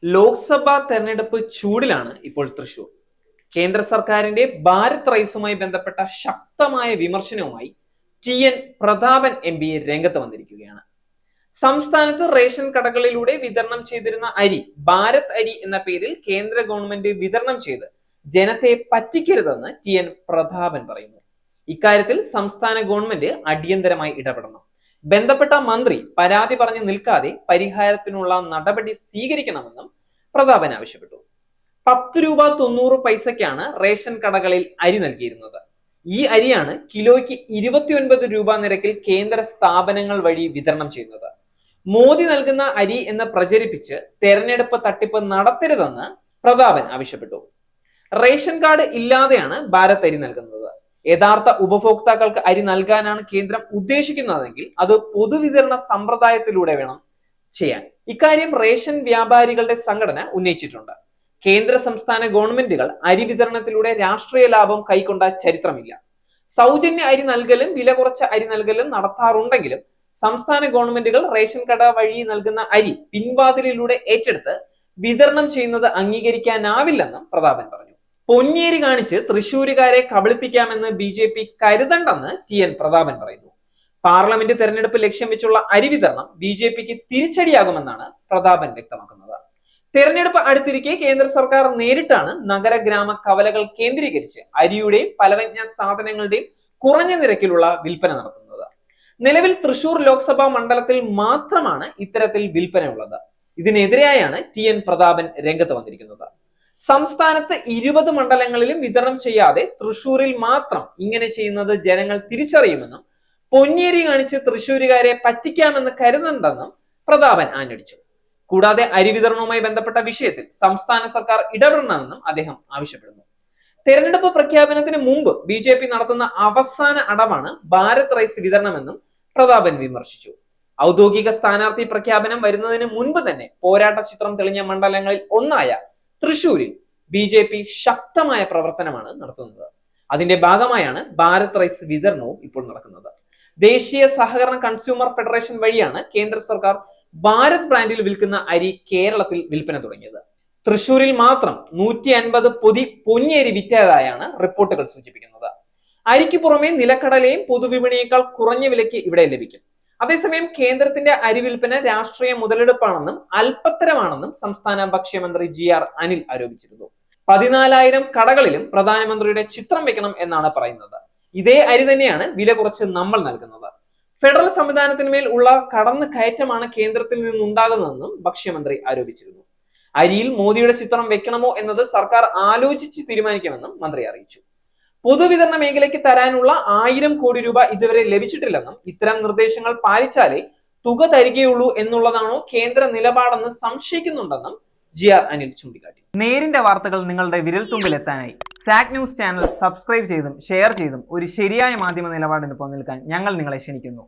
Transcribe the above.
ലോക്സഭാ തെരഞ്ഞെടുപ്പ് ചൂടിലാണ് ഇപ്പോൾ തൃശൂർ. കേന്ദ്ര സർക്കാരിന്റെ ഭാരത് റൈസുമായി ബന്ധപ്പെട്ട ശക്തമായ വിമർശനവുമായി പ്രതാപൻ എം.പി. രംഗത്ത് വന്നിരിക്കുകയാണ്. സംസ്ഥാനത്ത് റേഷൻ കടകളിലൂടെ വിതരണം ചെയ്തിരുന്ന അരി ഭാരത് അരി എന്ന പേരിൽ കേന്ദ്ര ഗവൺമെന്റ് വിതരണം ചെയ്ത് ജനത്തെ പറ്റിക്കരുതെന്ന് പ്രതാപൻ പറയുന്നു. ഇക്കാര്യത്തിൽ സംസ്ഥാന ഗവൺമെന്റ് അടിയന്തരമായി ഇടപെടണം. ബന്ധപ്പെട്ട മന്ത്രി പരാതി പറഞ്ഞു നിൽക്കാതെ പരിഹാരത്തിനുള്ള നടപടി സ്വീകരിക്കണമെന്നും പ്രതാപൻ ആവശ്യപ്പെട്ടു. 10 രൂപ 90 പൈസയ്ക്കാണ് റേഷൻ കടകളിൽ അരി നൽകിയിരുന്നത്. ഈ അരിയാണ് കിലോയ്ക്ക് 29 രൂപ നിരക്കിൽ കേന്ദ്ര സ്ഥാപനങ്ങൾ വഴി വിതരണം ചെയ്യുന്നത്. മോദി നൽകുന്ന അരി എന്ന് പ്രചരിപ്പിച്ച് തെരഞ്ഞെടുപ്പ് തട്ടിപ്പ് നടത്തരുതെന്ന് പ്രതാപൻ ആവശ്യപ്പെട്ടു. റേഷൻ കാർഡ് ഇല്ലാതെയാണ് ഭാരത് അരി നൽകുന്നത്. യഥാർത്ഥ ഉപഭോക്താക്കൾക്ക് അരി നൽകാനാണ് കേന്ദ്രം ഉദ്ദേശിക്കുന്നതെങ്കിൽ അത് പൊതുവിതരണ സമ്പ്രദായത്തിലൂടെ വേണം ചെയ്യാൻ. ഇക്കാര്യം റേഷൻ വ്യാപാരികളുടെ സംഘടന ഉന്നയിച്ചിട്ടുണ്ട്. കേന്ദ്ര സംസ്ഥാന ഗവൺമെന്റുകൾ അരി വിതരണത്തിലൂടെ രാഷ്ട്രീയ ലാഭം കൈക്കൊണ്ട ചരിത്രമില്ല. സൗജന്യ അരി നൽകലും വില കുറച്ച അരി നൽകലും നടത്താറുണ്ടെങ്കിലും സംസ്ഥാന ഗവൺമെന്റുകൾ റേഷൻ കട വഴി നൽകുന്ന അരി പിൻവാതിലിലൂടെ ഏറ്റെടുത്ത് വിതരണം ചെയ്യുന്നത് അംഗീകരിക്കാനാവില്ലെന്നും പ്രതാപൻ പറഞ്ഞു. പൊന്നിയേരി കാണിച്ച് തൃശ്ശൂരുകാരെ കബളിപ്പിക്കാമെന്ന് BJP കരുതണ്ടെന്ന് പ്രതാപൻ പറയുന്നു. പാർലമെന്റ് തെരഞ്ഞെടുപ്പ് ലക്ഷ്യം വെച്ചുള്ള അരി വിതരണം BJPക്ക് തിരിച്ചടിയാകുമെന്നാണ് പ്രതാപൻ വ്യക്തമാക്കുന്നത്. തെരഞ്ഞെടുപ്പ് അടുത്തിരിക്കെ കേന്ദ്ര സർക്കാർ നേരിട്ടാണ് നഗര ഗ്രാമ കവലകൾ കേന്ദ്രീകരിച്ച് അരിയുടെയും പലവ്യഞ്ജന സാധനങ്ങളുടെയും കുറഞ്ഞ നിരക്കിലുള്ള വിൽപ്പന നടത്തുന്നത്. നിലവിൽ തൃശൂർ ലോക്സഭാ മണ്ഡലത്തിൽ മാത്രമാണ് ഇത്തരത്തിൽ വിൽപ്പനയുള്ളത്. ഇതിനെതിരെയാണ് പ്രതാപൻ രംഗത്ത് വന്നിരിക്കുന്നത്. സംസ്ഥാനത്ത് 20 മണ്ഡലങ്ങളിലും വിതരണം ചെയ്യാതെ തൃശൂരിൽ മാത്രം ഇങ്ങനെ ചെയ്യുന്നത് ജനങ്ങൾ തിരിച്ചറിയുമെന്നും പൊന്നിയേരി കാണിച്ച് തൃശ്ശൂരുകാരെ പറ്റിക്കാമെന്ന് കരുതണ്ടെന്നും പ്രതാപൻ ആഞ്ഞടിച്ചു. കൂടാതെ അരി വിതരണവുമായി ബന്ധപ്പെട്ട വിഷയത്തിൽ സംസ്ഥാന സർക്കാർ ഇടപെടണമെന്നും അദ്ദേഹം ആവശ്യപ്പെടുന്നു. തെരഞ്ഞെടുപ്പ് പ്രഖ്യാപനത്തിന് മുമ്പ് BJP നടത്തുന്ന അവസാന അടവാണ് ഭാരത് റൈസ് വിതരണമെന്നും പ്രതാപൻ വിമർശിച്ചു. ഔദ്യോഗിക സ്ഥാനാർത്ഥി പ്രഖ്യാപനം വരുന്നതിന് മുൻപ് തന്നെ പോരാട്ട ചിത്രം തെളിഞ്ഞ മണ്ഡലങ്ങളിൽ ഒന്നായ തൃശൂരിൽ BJP ശക്തമായ പ്രവർത്തനമാണ് നടത്തുന്നത്. അതിന്റെ ഭാഗമായാണ് ഭാരത് റൈസ് വിതരണവും ഇപ്പോൾ നടക്കുന്നത്. ദേശീയ സഹകരണ കൺസ്യൂമർ ഫെഡറേഷൻ വഴിയാണ് കേന്ദ്ര സർക്കാർ ഭാരത് ബ്രാൻഡിൽ വിൽക്കുന്ന അരി കേരളത്തിൽ വിൽപ്പന തുടങ്ങിയത്. തൃശൂരിൽ മാത്രം 150 പൊതി പൊന്നിയരി വിറ്റതായാണ് റിപ്പോർട്ടുകൾ സൂചിപ്പിക്കുന്നത്. അരിക്ക് പുറമെ നിലക്കടലയും പൊതുവിപണിയേക്കാൾ കുറഞ്ഞ വിലയ്ക്ക് ഇവിടെ ലഭിക്കും. അതേസമയം കേന്ദ്രത്തിന്റെ അരി വിൽപ്പന രാഷ്ട്രീയ മുതലെടുപ്പാണെന്നും അല്പത്തരമാണെന്നും സംസ്ഥാന ഭക്ഷ്യമന്ത്രി അനിൽ ആരോപിച്ചിരുന്നു. 14,000 കടകളിലും പ്രധാനമന്ത്രിയുടെ ചിത്രം വെക്കണം എന്നാണ് പറയുന്നത്. ഇതേ അരി തന്നെയാണ് വില കുറച്ച് നമ്മൾ നൽകുന്നത്. ഫെഡറൽ സംവിധാനത്തിന്മേൽ ഉള്ള കടന്നു കയറ്റമാണ് കേന്ദ്രത്തിൽ നിന്നുണ്ടാകുന്നതെന്നും ഭക്ഷ്യമന്ത്രി ആരോപിച്ചിരുന്നു. അരിയിൽ മോദിയുടെ ചിത്രം വെക്കണമോ എന്നത് സർക്കാർ ആലോചിച്ച് തീരുമാനിക്കുമെന്നും മന്ത്രി അറിയിച്ചു. പൊതുവിതരണ മേഖലയ്ക്ക് തരാനുള്ള 1000 കോടി രൂപ ഇതുവരെ ലഭിച്ചിട്ടില്ലെന്നും ഇത്തരം നിർദ്ദേശങ്ങൾ പാലിച്ചാലേ തുക തരികയുള്ളൂ എന്നുള്ളതാണോ കേന്ദ്ര നിലപാടെന്ന് സംശയിക്കുന്നുണ്ടെന്നും അനിൽ ചൂണ്ടിക്കാട്ടി. നേരിന്റെ വാർത്തകൾ നിങ്ങളുടെ വിരൽത്തുമ്പിൽ എത്താനായി സാക് ന്യൂസ് ചാനൽ സബ്സ്ക്രൈബ് ചെയ്തും ഷെയർ ചെയ്തും ഒരു ശരിയായ മാധ്യമ നിലപാടിന് നിൽക്കാൻ ഞങ്ങൾ നിങ്ങളെ ക്ഷണിക്കുന്നു.